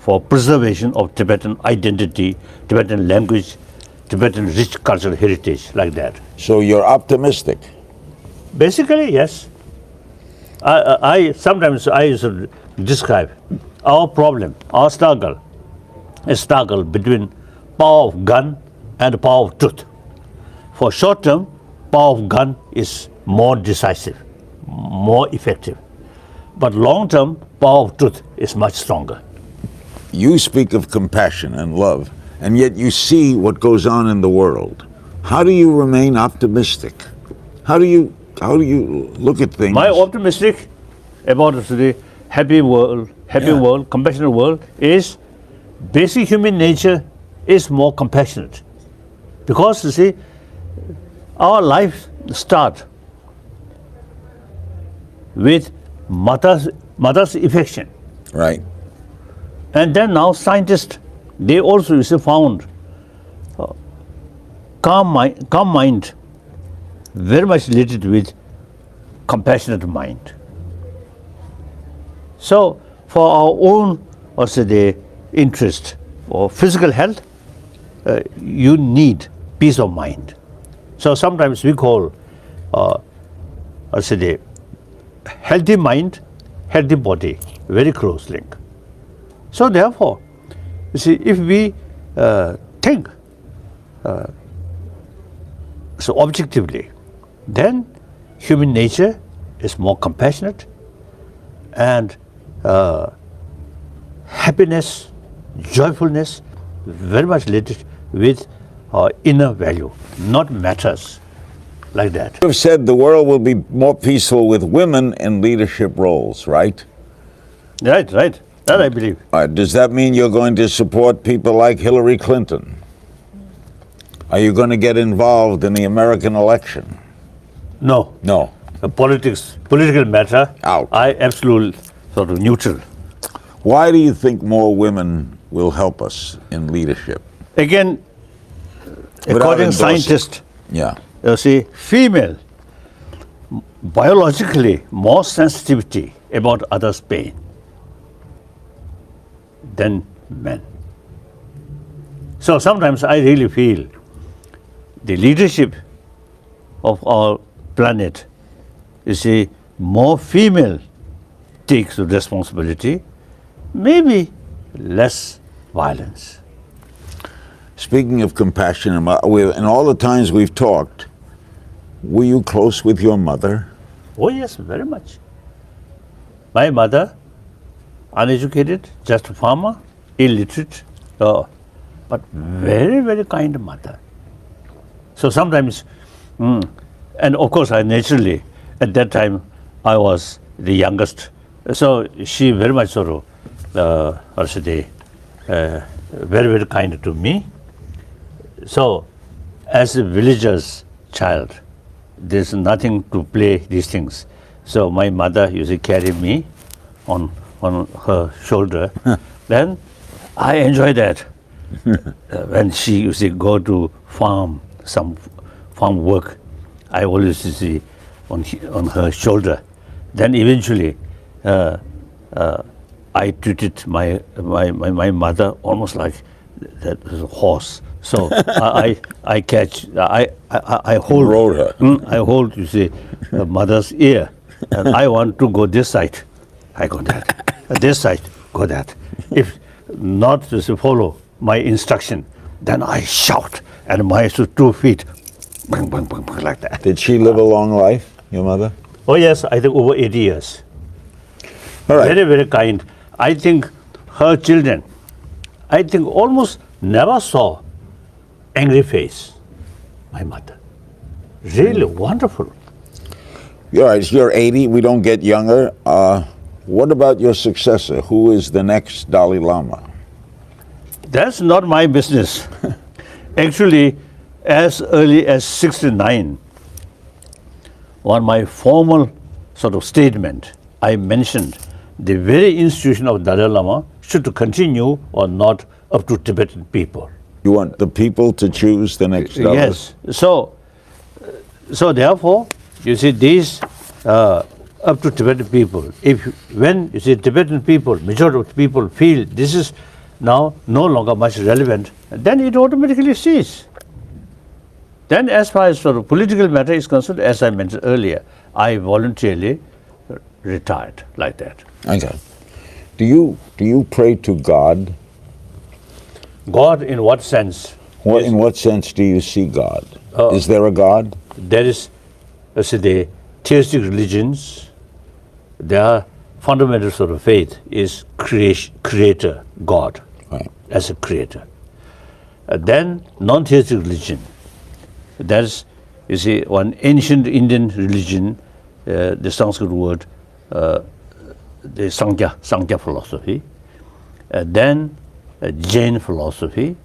for preservation of Tibetan identity, Tibetan language, Tibetan rich cultural heritage, like that. So you're optimistic. Basically, yes. I sometimes I used to describe our problem, our struggle, a struggle between power of gun and power of truth. For short term, power of gun is more decisive, more effective. But long term, power of truth is much stronger. You speak of compassion and love, and yet you see what goes on in the world. How do you remain optimistic? How do you look at things? My optimistic about the happy world, world, compassionate world is basic human nature is more compassionate. Because you see, our life starts with mother's affection. Right. And then now scientists, they also found calm mind very much related with compassionate mind. So for our own, the interest or physical health, you need peace of mind. So sometimes we call, the healthy mind, healthy body, very close link. So therefore, you see, if we think so objectively, then human nature is more compassionate, and happiness, joyfulness, very much related with inner value, not matters like that. You have said the world will be more peaceful with women in leadership roles, right? Right. That I believe. Does that mean you're going to support people like Hillary Clinton? Are you going to get involved in the American election? No. No. Political matter, Out. I absolutely sort of neutral. Why do you think more women will help us in leadership? Again, according to scientists, Yeah. you see, female biologically more sensitivity about others' pain than men. So sometimes I really feel the leadership of our planet, you see, more female takes the responsibility, maybe less violence. Speaking of compassion, in all the times we've talked, were you close with your mother? Oh yes, very much. My mother, uneducated, just a farmer, illiterate, but very, very kind mother. So sometimes, and of course I naturally, at that time, I was the youngest. So she very much sort of, very, very kind to me. So as a villager's child, there's nothing to play these things. So my mother used to carry me on her shoulder. Then I enjoy that. When she used to go to some farm work, I always used to see on her shoulder. Then eventually, I treated my mother almost like that horse. So I catch, I hold. Rode her. I hold, you see, the mother's ear, and I want to go this side, I go that. This side, go that. If not to follow my instruction, then I shout, and my 2 feet, bang, bang, bang, bang, like that. Did she live a long life, your mother? Oh yes, I think over 80 years. All right. Very, very kind. I think her children, I think almost never saw angry face, my mother. Really wonderful. All right, you're 80, we don't get younger. What about your successor? Who is the next Dalai Lama? That's not my business. Actually, as early as 69, on my formal sort of statement, I mentioned the very institution of Dalai Lama should continue or not up to Tibetan people. You want the people to choose the next Dalai? Yes. So therefore, you see, these up to Tibetan people. When you see Tibetan people, majority of people feel this is now no longer much relevant, then it automatically ceases. Then as far as sort of political matter is concerned, as I mentioned earlier, I voluntarily retired like that. Okay. Do you pray to God? God in what sense? In what sense do you see God? Is there a God? There is, let's say, the theistic religions, their fundamental sort of faith is creator, God, Right. as a creator. Then non-theistic religion, that's, you see, one ancient Indian religion, the Sanskrit word, the Sankhya philosophy, then Jain philosophy,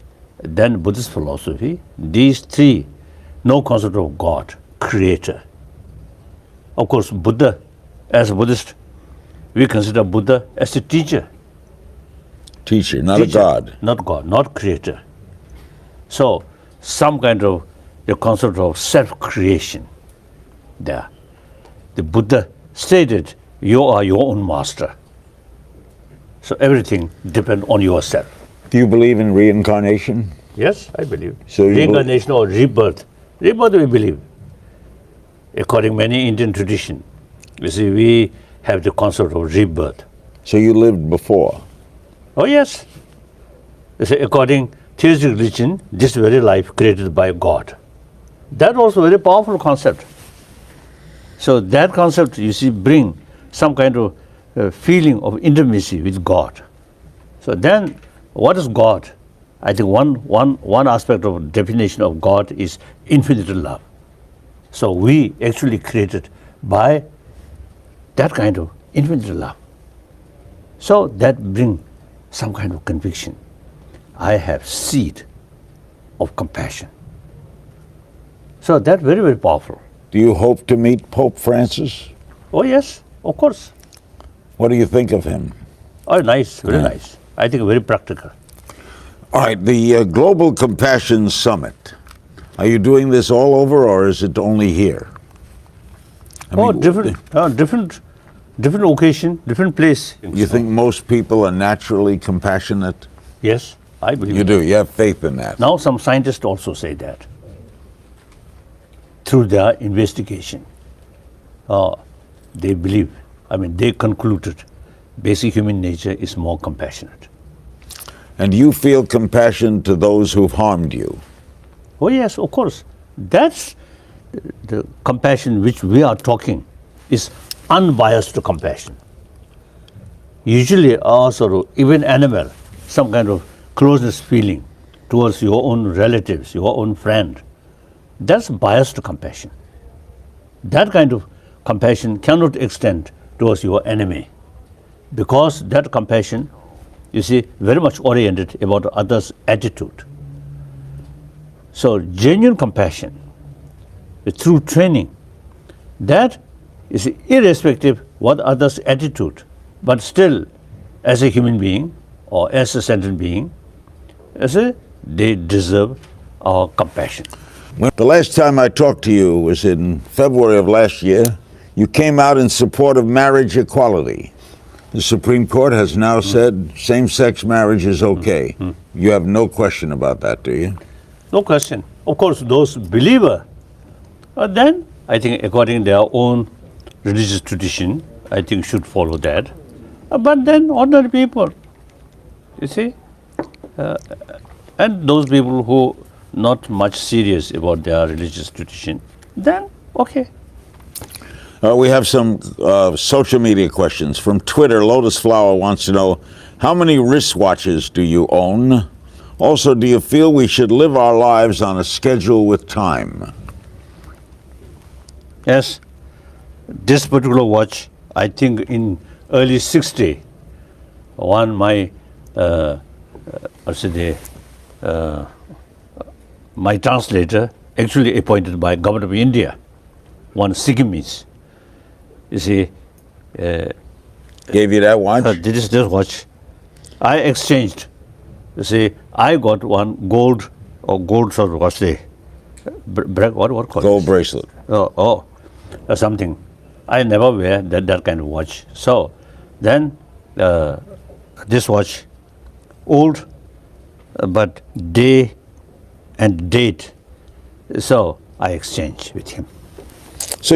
then Buddhist philosophy. These three, no concept of God, creator. Of course, Buddha, as a Buddhist, we consider Buddha as a teacher. Teacher, not a God. Not God, not creator. So, some kind of the concept of self-creation there. The Buddha stated, you are your own master. So everything depends on yourself. Do you believe in reincarnation? Yes, I believe. So you reincarnation or rebirth. Rebirth we believe. According to many Indian tradition, you see, we have the concept of rebirth. So you lived before? Oh yes. You see, according to theistic religion, this very life created by God. That also very powerful concept. So that concept, you see, bring some kind of feeling of intimacy with God. So then, what is God? I think one aspect of definition of God is infinite love. So we actually created by that kind of infinite love. So that bring some kind of conviction. I have seed of compassion. So that very, very powerful. Do you hope to meet Pope Francis? Oh yes, of course. What do you think of him? Oh, nice, very nice. I think very practical. All right, the Global Compassion Summit. Are you doing this all over, or is it only here? Different occasion, different place. You think most people are naturally compassionate? Yes, I believe. You do. You have faith in that. Now some scientists also say that through their investigation. They believe, they concluded basic human nature is more compassionate. And you feel compassion to those who've harmed you? Oh yes, of course. That's the compassion which we are talking is unbiased compassion. Usually also even animal, some kind of closeness feeling towards your own relatives, your own friend, that's biased compassion. That kind of compassion cannot extend towards your enemy, because that compassion, you see, very much oriented about others' attitude. So genuine compassion, through training, that is irrespective what others' attitude, but still, as a human being or as a sentient being, they deserve our compassion. The last time I talked to you was in February of last year. You came out in support of marriage equality. The Supreme Court has now said same-sex marriage is okay. You have no question about that, do you? No question. Of course, those believers, then I think according to their own religious tradition, I think should follow that. But then ordinary people, you see, and those people who not much serious about their religious tradition, then okay. We have some social media questions. From Twitter, Lotus Flower wants to know, how many wristwatches do you own? Also, do you feel we should live our lives on a schedule with time? Yes, this particular watch, I think in early 60, my translator, actually appointed by government of India, one Sikkimese, you see, Gave you that watch? this watch, I exchanged. You see, I got one gold sort of what's the what called Gold bracelet. Something. I never wear that kind of watch. So then this watch old, but day and date. So I exchange with him. So